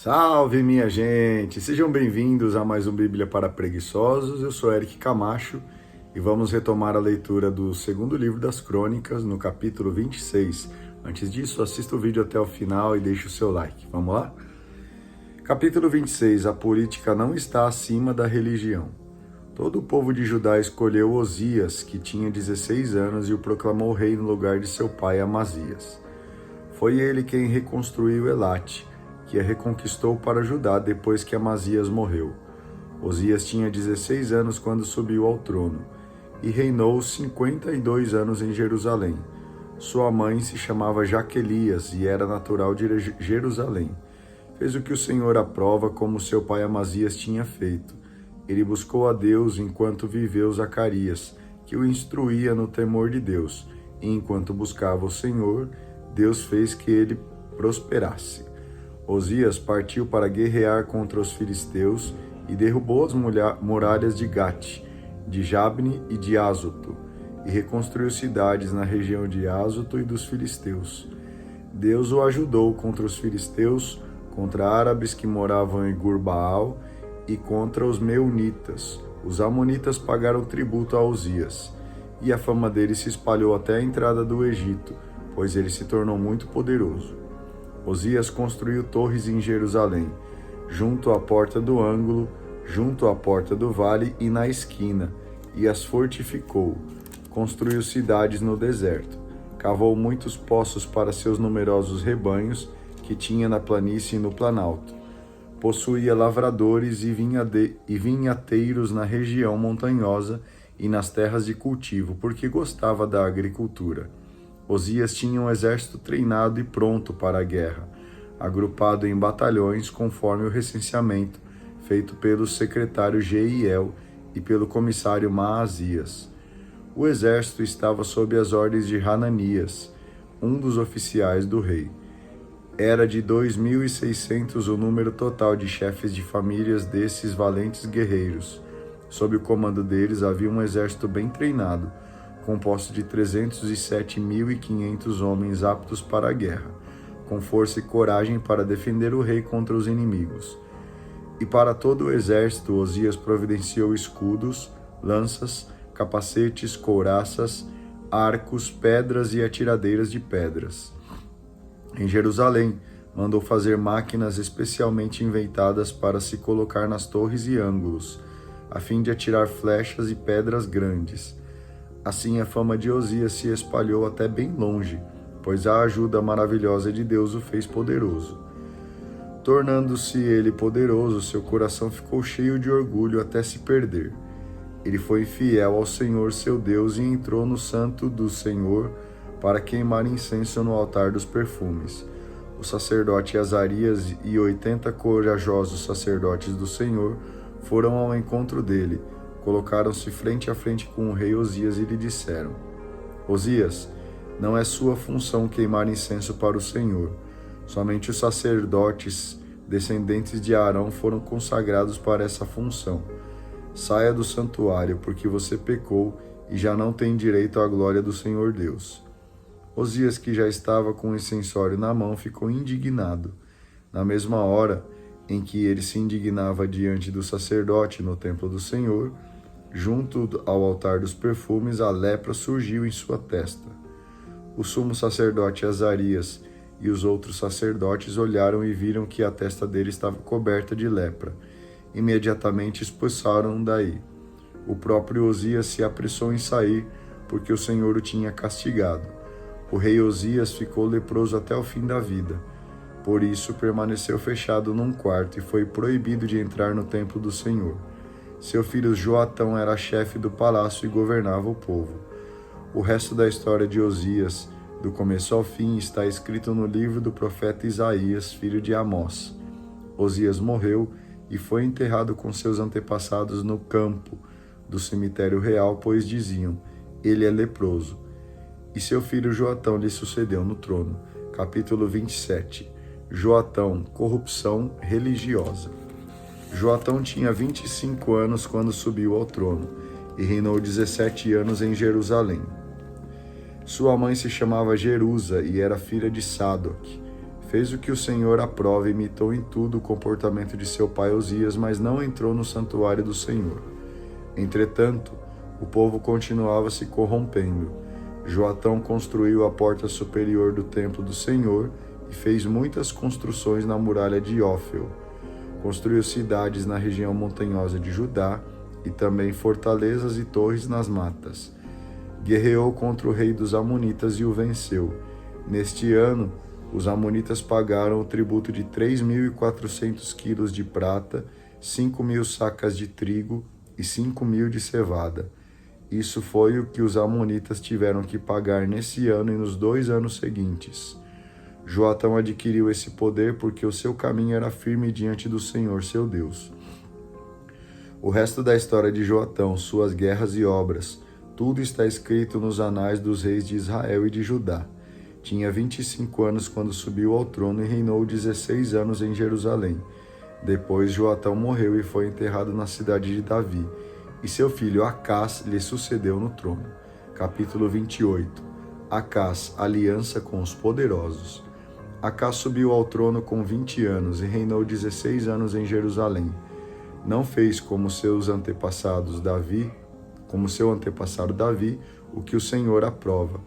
Salve, minha gente! Sejam bem-vindos a mais um Bíblia para Preguiçosos. Eu sou Eric Camacho e vamos retomar a leitura do segundo livro das Crônicas, no capítulo 26. Antes disso, assista o vídeo até o final e deixe o seu like. Vamos lá? Capítulo 26. A política não está acima da religião. Todo o povo de Judá escolheu Osias, que tinha 16 anos, e o proclamou rei no lugar de seu pai Amazias. Foi ele quem reconstruiu Elate, que a reconquistou para Judá depois que Amazias morreu. Osias tinha 16 anos quando subiu ao trono, e reinou 52 anos em Jerusalém. Sua mãe se chamava Jaquelias e era natural de Jerusalém. Fez o que o Senhor aprova, como seu pai Amazias tinha feito. Ele buscou a Deus enquanto viveu Zacarias, que o instruía no temor de Deus, e enquanto buscava o Senhor, Deus fez que ele prosperasse. Osias partiu para guerrear contra os filisteus e derrubou as muralhas de Gate, de Jabne e de Azoto, e reconstruiu cidades na região de Azoto e dos filisteus. Deus o ajudou contra os filisteus, contra árabes que moravam em Gur-Baal e contra os meunitas. Os amonitas pagaram tributo a Osias, e a fama dele se espalhou até a entrada do Egito, pois ele se tornou muito poderoso. Osias construiu torres em Jerusalém, junto à porta do ângulo, junto à porta do vale e na esquina, e as fortificou. Construiu cidades no deserto. Cavou muitos poços para seus numerosos rebanhos, que tinha na planície e no planalto. Possuía lavradores e vinhateiros na região montanhosa e nas terras de cultivo, porque gostava da agricultura. Osias tinha um exército treinado e pronto para a guerra, agrupado em batalhões conforme o recenseamento feito pelo secretário Jeiel e pelo comissário Maasias. O exército estava sob as ordens de Hananias, um dos oficiais do rei. Era de 2.600 o número total de chefes de famílias desses valentes guerreiros. Sob o comando deles havia um exército bem treinado, composto de 307.500 homens aptos para a guerra, com força e coragem para defender o rei contra os inimigos. E para todo o exército, Osias providenciou escudos, lanças, capacetes, couraças, arcos, pedras e atiradeiras de pedras. Em Jerusalém, mandou fazer máquinas especialmente inventadas para se colocar nas torres e ângulos, a fim de atirar flechas e pedras grandes. Assim a fama de Osias se espalhou até bem longe, pois a ajuda maravilhosa de Deus o fez poderoso. Tornando-se ele poderoso, seu coração ficou cheio de orgulho até se perder. Ele foi fiel ao Senhor seu Deus e entrou no santo do Senhor para queimar incenso no altar dos perfumes. O sacerdote Azarias e 80 corajosos sacerdotes do Senhor foram ao encontro dele. Colocaram-se frente a frente com o rei Osias e lhe disseram: Osias, não é sua função queimar incenso para o Senhor. Somente os sacerdotes, descendentes de Arão, foram consagrados para essa função. Saia do santuário, porque você pecou e já não tem direito à glória do Senhor Deus. Osias, que já estava com o incensório na mão, ficou indignado. Na mesma hora em que ele se indignava diante do sacerdote no templo do Senhor, junto ao altar dos perfumes, a lepra surgiu em sua testa. O sumo sacerdote Azarias e os outros sacerdotes olharam e viram que a testa dele estava coberta de lepra. Imediatamente expulsaram-o daí. O próprio Osias se apressou em sair, porque o Senhor o tinha castigado. O rei Osias ficou leproso até o fim da vida. Por isso permaneceu fechado num quarto e foi proibido de entrar no templo do Senhor. Seu filho Joatão era chefe do palácio e governava o povo. O resto da história de Osias, do começo ao fim, está escrito no livro do profeta Isaías, filho de Amós. Osias morreu e foi enterrado com seus antepassados no campo do cemitério real, pois diziam: ele é leproso. E seu filho Joatão lhe sucedeu no trono. Capítulo 27. Joatão, corrupção religiosa. Joatão tinha 25 anos quando subiu ao trono, e reinou 17 anos em Jerusalém. Sua mãe se chamava Jerusa e era filha de Sadoc, Fez o que o Senhor aprova e imitou em tudo o comportamento de seu pai Uzias, mas não entrou no santuário do Senhor. Entretanto, o povo continuava se corrompendo. Joatão construiu a porta superior do templo do Senhor e fez muitas construções na muralha de Ófel. Construiu cidades na região montanhosa de Judá e também fortalezas e torres nas matas. Guerreou contra o rei dos Amonitas e o venceu. Neste ano, os amonitas pagaram o tributo de 3.400 quilos de prata, 5.000 sacas de trigo e 5.000 de cevada. Isso foi o que os amonitas tiveram que pagar nesse ano e nos 2 anos seguintes. Joatão adquiriu esse poder porque o seu caminho era firme diante do Senhor, seu Deus. O resto da história de Joatão, suas guerras e obras, tudo está escrito nos anais dos reis de Israel e de Judá. Tinha 25 anos quando subiu ao trono e reinou 16 anos em Jerusalém. Depois Joatão morreu e foi enterrado na cidade de Davi, e seu filho Acás lhe sucedeu no trono. Capítulo 28. Acás, aliança com os poderosos. Acás subiu ao trono com 20 anos e reinou 16 anos em Jerusalém. Não fez como seu antepassado Davi, o que o Senhor aprova.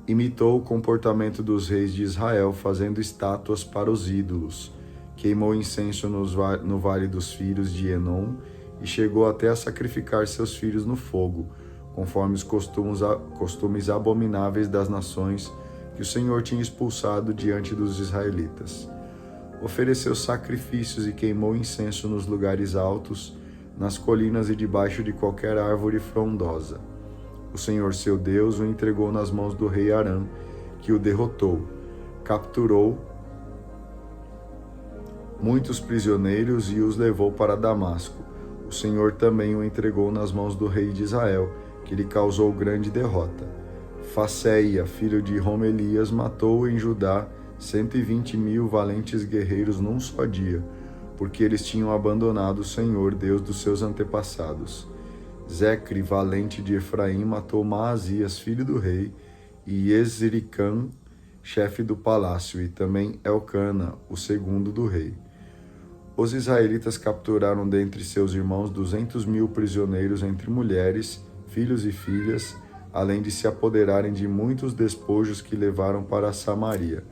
Imitou o comportamento dos reis de Israel, fazendo estátuas para os ídolos. Queimou incenso no vale dos filhos de Enom e chegou até a sacrificar seus filhos no fogo, conforme os costumes abomináveis das nações que o Senhor tinha expulsado diante dos israelitas. Ofereceu sacrifícios e queimou incenso nos lugares altos, nas colinas e debaixo de qualquer árvore frondosa. O Senhor, seu Deus, o entregou nas mãos do rei Aram, que o derrotou. Capturou muitos prisioneiros e os levou para Damasco. O Senhor também o entregou nas mãos do rei de Israel, que lhe causou grande derrota. Faceia, filho de Romelias, matou em Judá 120.000 valentes guerreiros num só dia, porque eles tinham abandonado o Senhor, Deus dos seus antepassados. Zecre, valente de Efraim, matou Maasias, filho do rei, e Ezricam, chefe do palácio, e também Elcana, o segundo do rei. Os israelitas capturaram dentre seus irmãos 200.000 prisioneiros entre mulheres, filhos e filhas, além de se apoderarem de muitos despojos que levaram para Samaria.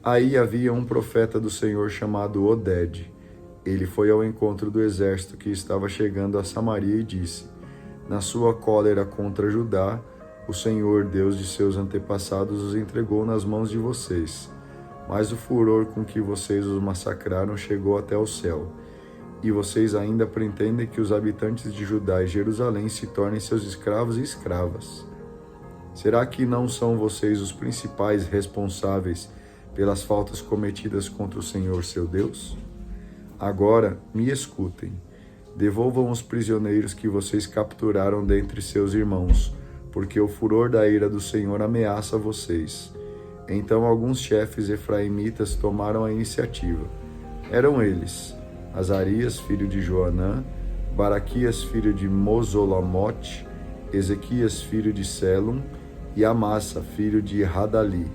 Aí havia um profeta do Senhor chamado Oded. Ele foi ao encontro do exército que estava chegando a Samaria e disse: Na sua cólera contra Judá, o Senhor, Deus de seus antepassados, os entregou nas mãos de vocês. Mas o furor com que vocês os massacraram chegou até o céu. E vocês ainda pretendem que os habitantes de Judá e Jerusalém se tornem seus escravos e escravas. Será que não são vocês os principais responsáveis pelas faltas cometidas contra o Senhor, seu Deus? Agora, me escutem. Devolvam os prisioneiros que vocês capturaram dentre seus irmãos, porque o furor da ira do Senhor ameaça vocês. Então alguns chefes efraimitas tomaram a iniciativa. Eram eles: Azarias, filho de Joanã, Baraquias, filho de Mosolamote, Ezequias, filho de Selum, e Amassa, filho de Radali.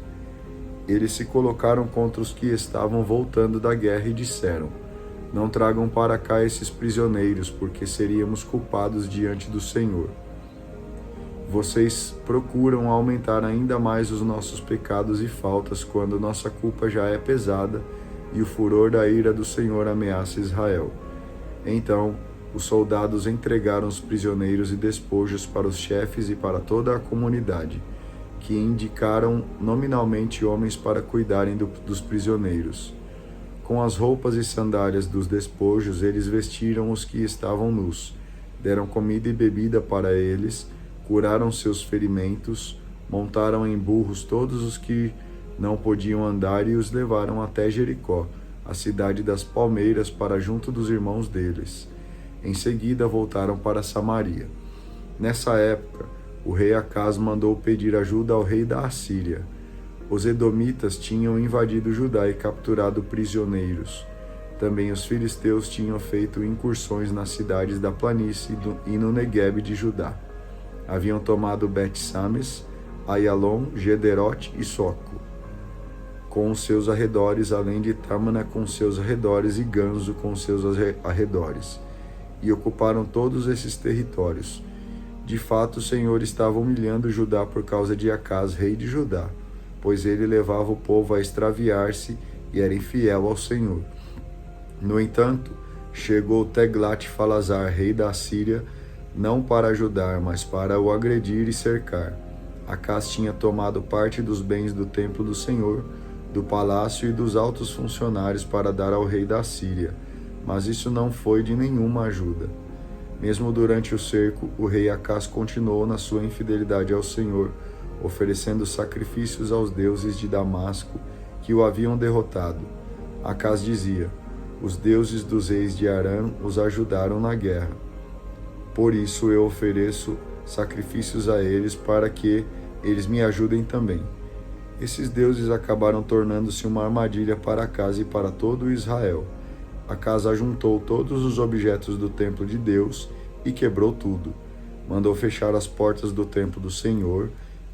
Eles se colocaram contra os que estavam voltando da guerra e disseram: Não tragam para cá esses prisioneiros, porque seríamos culpados diante do Senhor. Vocês procuram aumentar ainda mais os nossos pecados e faltas quando nossa culpa já é pesada e o furor da ira do Senhor ameaça Israel. Então, os soldados entregaram os prisioneiros e despojos para os chefes e para toda a comunidade, que indicaram nominalmente homens para cuidarem dos prisioneiros. Com as roupas e sandálias dos despojos, eles vestiram os que estavam nus, deram comida e bebida para eles, curaram seus ferimentos, montaram em burros todos os que não podiam andar e os levaram até Jericó, a cidade das palmeiras, para junto dos irmãos deles. Em seguida voltaram para Samaria. Nessa época, o rei Acás mandou pedir ajuda ao rei da Assíria. Os edomitas tinham invadido Judá e capturado prisioneiros. Também os filisteus tinham feito incursões nas cidades da planície e no Neguebe de Judá. Haviam tomado Bet-Sames, Aialon, Gederote e Soco. com os seus arredores, além de Támana com os seus arredores e Ganzo com os seus arredores. E ocuparam todos esses territórios. De fato, o Senhor estava humilhando Judá por causa de Acaz, rei de Judá, pois ele levava o povo a extraviar-se e era infiel ao Senhor. No entanto, chegou Teglat-Falazar, rei da Assíria, não para ajudar, mas para o agredir e cercar. Acaz tinha tomado parte dos bens do templo do Senhor, do palácio e dos altos funcionários para dar ao rei da Síria, mas isso não foi de nenhuma ajuda. Mesmo durante o cerco, o rei Acaz continuou na sua infidelidade ao Senhor, oferecendo sacrifícios aos deuses de Damasco que o haviam derrotado. Acaz dizia: os deuses dos reis de Aram os ajudaram na guerra. Por isso eu ofereço sacrifícios a eles para que eles me ajudem também. Esses deuses acabaram tornando-se uma armadilha para Acaz e para todo Israel. Acaz ajuntou todos os objetos do templo de Deus e quebrou tudo. Mandou fechar as portas do templo do Senhor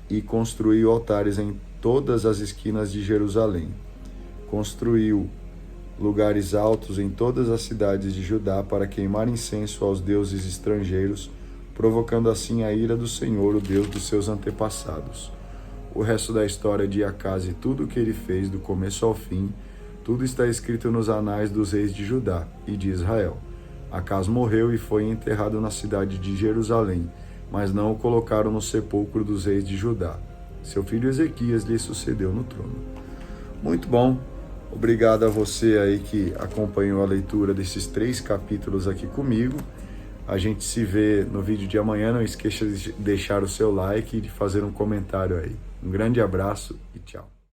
e construiu altares em todas as esquinas de Jerusalém. Construiu lugares altos em todas as cidades de Judá para queimar incenso aos deuses estrangeiros, provocando assim a ira do Senhor, o Deus dos seus antepassados. O resto da história de Acaz e tudo o que ele fez do começo ao fim, tudo está escrito nos anais dos reis de Judá e de Israel. Acaz morreu e foi enterrado na cidade de Jerusalém, mas não o colocaram no sepulcro dos reis de Judá. Seu filho Ezequias lhe sucedeu no trono. Muito bom. Obrigado a você aí que acompanhou a leitura desses 3 capítulos aqui comigo. A gente se vê no vídeo de amanhã. Não esqueça de deixar o seu like e de fazer um comentário aí. Um grande abraço e tchau.